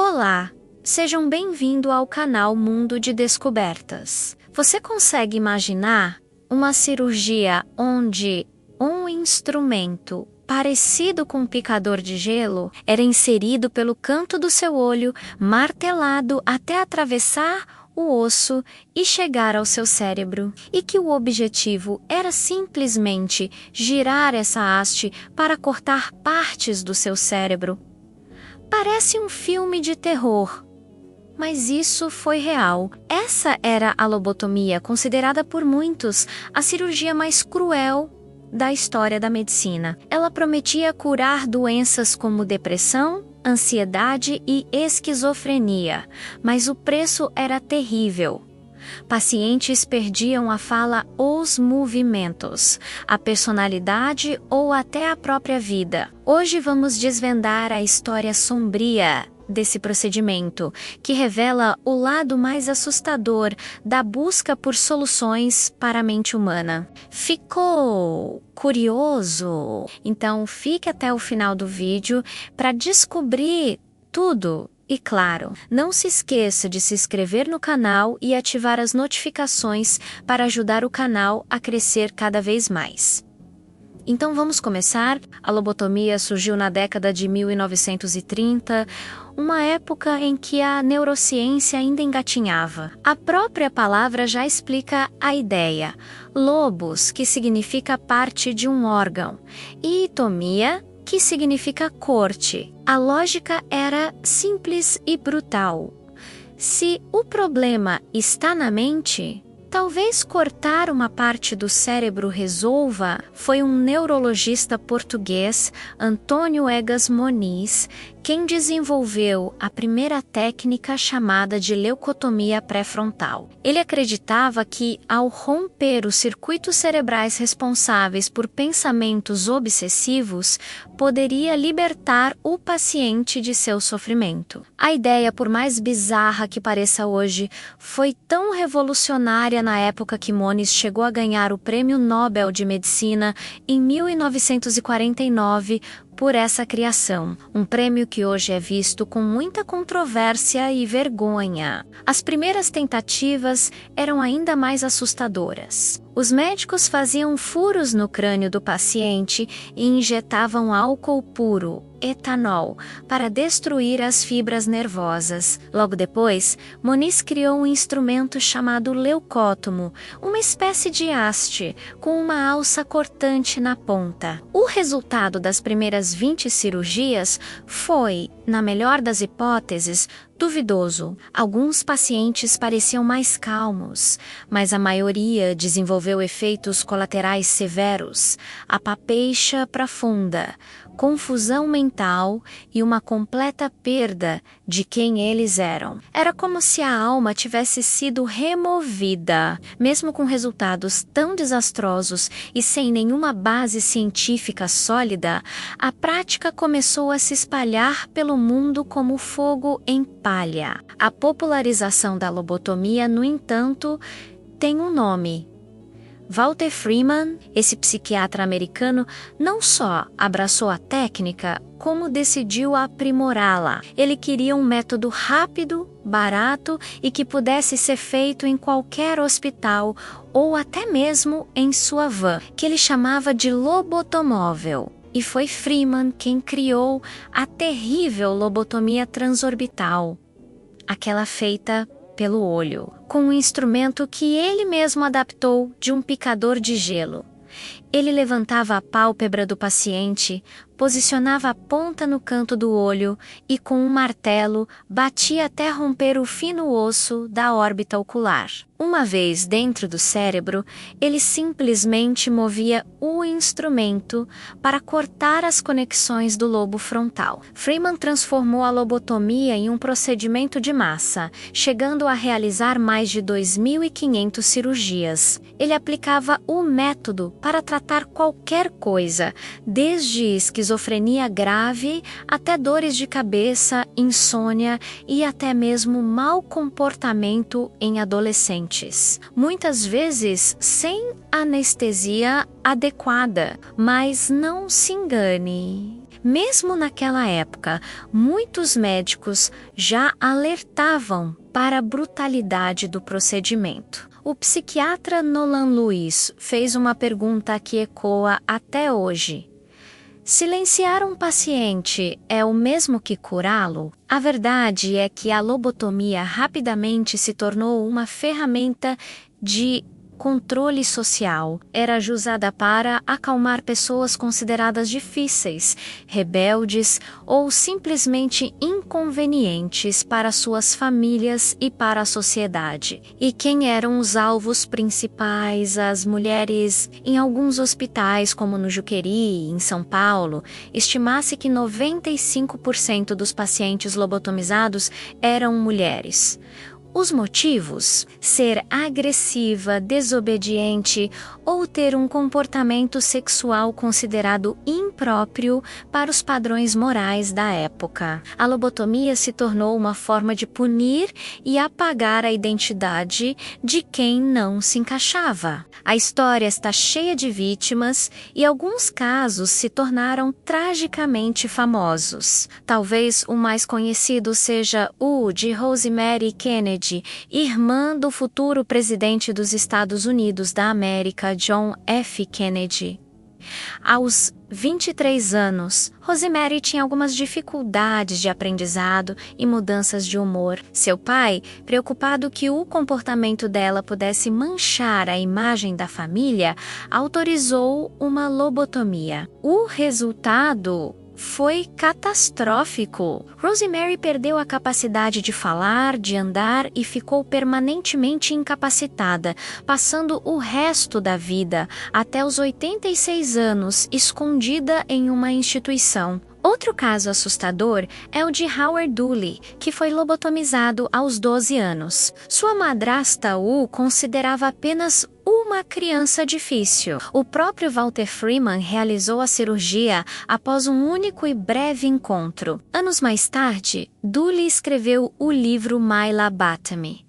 Olá, sejam bem-vindos ao canal Mundo de Descobertas. Você consegue imaginar uma cirurgia onde um instrumento parecido com um picador de gelo era inserido pelo canto do seu olho, martelado até atravessar o osso e chegar ao seu cérebro, e que o objetivo era simplesmente girar essa haste para cortar partes do seu cérebro? Parece um filme de terror, mas isso foi real. Essa era a lobotomia, considerada por muitos a cirurgia mais cruel da história da medicina. Ela prometia curar doenças como depressão, ansiedade e esquizofrenia, mas o preço era terrível. Pacientes perdiam a fala ou os movimentos, a personalidade ou até a própria vida. Hoje vamos desvendar a história sombria desse procedimento, que revela o lado mais assustador da busca por soluções para a mente humana. Ficou curioso? Então fique até o final do vídeo para descobrir tudo. E claro, não se esqueça de se inscrever no canal e ativar as notificações para ajudar o canal a crescer cada vez mais. Então vamos começar. A lobotomia surgiu na década de 1930, uma época em que a neurociência ainda engatinhava. A própria palavra já explica a ideia. Lobos, que significa parte de um órgão, e tomia, que significa corte. A lógica era simples e brutal. Se o problema está na mente, talvez cortar uma parte do cérebro resolva. Foi um neurologista português, Antônio Egas Moniz, quem desenvolveu a primeira técnica chamada de leucotomia pré-frontal. Ele acreditava que, ao romper os circuitos cerebrais responsáveis por pensamentos obsessivos, poderia libertar o paciente de seu sofrimento. A ideia, por mais bizarra que pareça hoje, foi tão revolucionária na época que Moniz chegou a ganhar o Prêmio Nobel de Medicina em 1949 por essa criação, um prêmio que hoje é visto com muita controvérsia e vergonha. As primeiras tentativas eram ainda mais assustadoras. Os médicos faziam furos no crânio do paciente e injetavam álcool puro, etanol, para destruir as fibras nervosas. Logo depois, Moniz criou um instrumento chamado leucótomo, uma espécie de haste, com uma alça cortante na ponta. O resultado das primeiras 20 cirurgias foi, na melhor das hipóteses, duvidoso. Alguns pacientes pareciam mais calmos, mas a maioria desenvolveu efeitos colaterais severos, apapeixa profunda, confusão mental e uma completa perda de quem eles eram. Era como se a alma tivesse sido removida. Mesmo com resultados tão desastrosos e sem nenhuma base científica sólida, a prática começou a se espalhar pelo mundo como fogo em palha. A popularização da lobotomia, no entanto, tem um nome. Walter Freeman, esse psiquiatra americano, não só abraçou a técnica, como decidiu aprimorá-la. Ele queria um método rápido, barato e que pudesse ser feito em qualquer hospital ou até mesmo em sua van, que ele chamava de lobotomóvel. E foi Freeman quem criou a terrível lobotomia transorbital, aquela feita pelo olho, com um instrumento que ele mesmo adaptou de um picador de gelo. Ele levantava a pálpebra do paciente, posicionava a ponta no canto do olho e, com um martelo, batia até romper o fino osso da órbita ocular. Uma vez dentro do cérebro, ele simplesmente movia o instrumento para cortar as conexões do lobo frontal. Freeman transformou a lobotomia em um procedimento de massa, chegando a realizar mais de 2.500 cirurgias. Ele aplicava o método para tratar qualquer coisa, desde esquizofrenia grave até dores de cabeça, insônia e até mesmo mau comportamento em adolescentes. Muitas vezes sem anestesia adequada, mas não se engane. Mesmo naquela época, muitos médicos já alertavam para a brutalidade do procedimento. O psiquiatra Nolan Lewis fez uma pergunta que ecoa até hoje. Silenciar um paciente é o mesmo que curá-lo? A verdade é que a lobotomia rapidamente se tornou uma ferramenta de controle social. Era usada para acalmar pessoas consideradas difíceis, rebeldes ou simplesmente inconvenientes para suas famílias e para a sociedade. E quem eram os alvos principais? As mulheres. Em alguns hospitais, como no Juqueri, em São Paulo, estima-se que 95% dos pacientes lobotomizados eram mulheres. Os motivos? Ser agressiva, desobediente ou ter um comportamento sexual considerado impróprio para os padrões morais da época. A lobotomia se tornou uma forma de punir e apagar a identidade de quem não se encaixava. A história está cheia de vítimas e alguns casos se tornaram tragicamente famosos. Talvez o mais conhecido seja o de Rosemary Kennedy, irmã do futuro presidente dos Estados Unidos da América, John F. Kennedy. Aos 23 anos, Rosemary tinha algumas dificuldades de aprendizado e mudanças de humor. Seu pai, preocupado que o comportamento dela pudesse manchar a imagem da família, autorizou uma lobotomia. O resultado foi catastrófico. Rosemary perdeu a capacidade de falar, de andar e ficou permanentemente incapacitada, passando o resto da vida, até os 86 anos, escondida em uma instituição. Outro caso assustador é o de Howard Dooley, que foi lobotomizado aos 12 anos. Sua madrasta o considerava apenas uma criança difícil. O próprio Walter Freeman realizou a cirurgia após um único e breve encontro. Anos mais tarde, Dooley escreveu o livro My Lobotomy,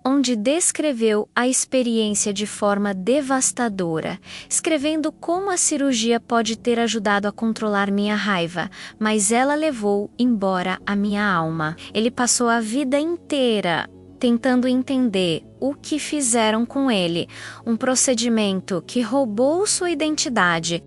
onde descreveu a experiência de forma devastadora, escrevendo como a cirurgia pode ter ajudado a controlar minha raiva, mas ela levou embora a minha alma. Ele passou a vida inteira tentando entender o que fizeram com ele, um procedimento que roubou sua identidade.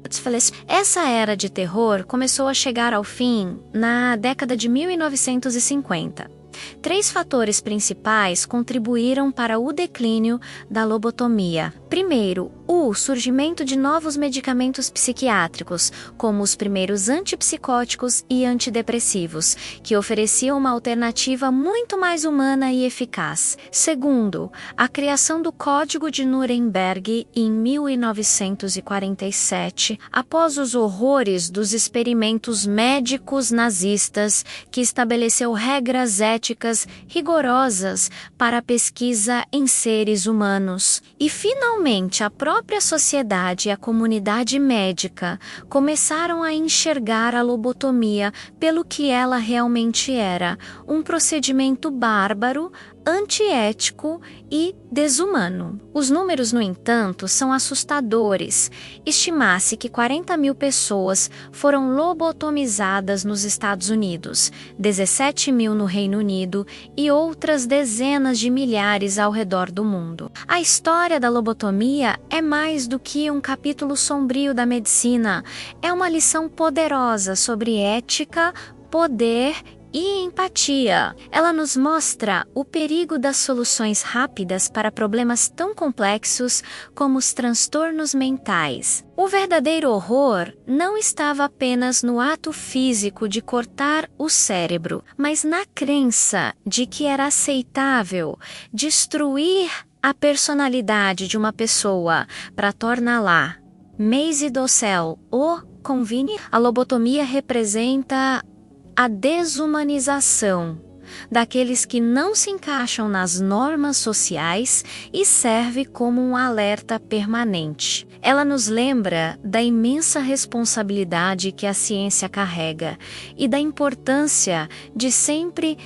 Essa era de terror começou a chegar ao fim na década de 1950. 3 fatores principais contribuíram para o declínio da lobotomia. Primeiro, o surgimento de novos medicamentos psiquiátricos, como os primeiros antipsicóticos e antidepressivos, que ofereciam uma alternativa muito mais humana e eficaz. Segundo, a criação do Código de Nuremberg em 1947, após os horrores dos experimentos médicos nazistas, que estabeleceu regras éticas rigorosas para a pesquisa em seres humanos. E, finalmente, a própria sociedade e a comunidade médica começaram a enxergar a lobotomia pelo que ela realmente era, um procedimento bárbaro, antiético e desumano. Os números, no entanto, são assustadores. Estima-se que 40 mil pessoas foram lobotomizadas nos Estados Unidos, 17 mil no Reino Unido e outras dezenas de milhares ao redor do mundo. A história da lobotomia é mais do que um capítulo sombrio da medicina. É uma lição poderosa sobre ética, poder e empatia. Ela nos mostra o perigo das soluções rápidas para problemas tão complexos como os transtornos mentais. O verdadeiro horror não estava apenas no ato físico de cortar o cérebro, mas na crença de que era aceitável destruir a personalidade de uma pessoa para torná-la Maisie Docell ou Convine. A lobotomia representa a desumanização daqueles que não se encaixam nas normas sociais e serve como um alerta permanente. Ela nos lembra da imensa responsabilidade que a ciência carrega e da importância de sempre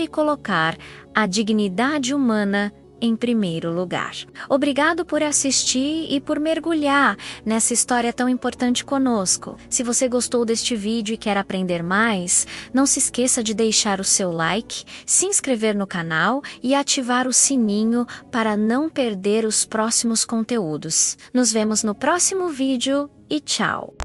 colocar a dignidade humana em primeiro lugar. Obrigado por assistir e por mergulhar nessa história tão importante conosco. Se você gostou deste vídeo e quer aprender mais, não se esqueça de deixar o seu like, se inscrever no canal e ativar o sininho para não perder os próximos conteúdos. Nos vemos no próximo vídeo e tchau!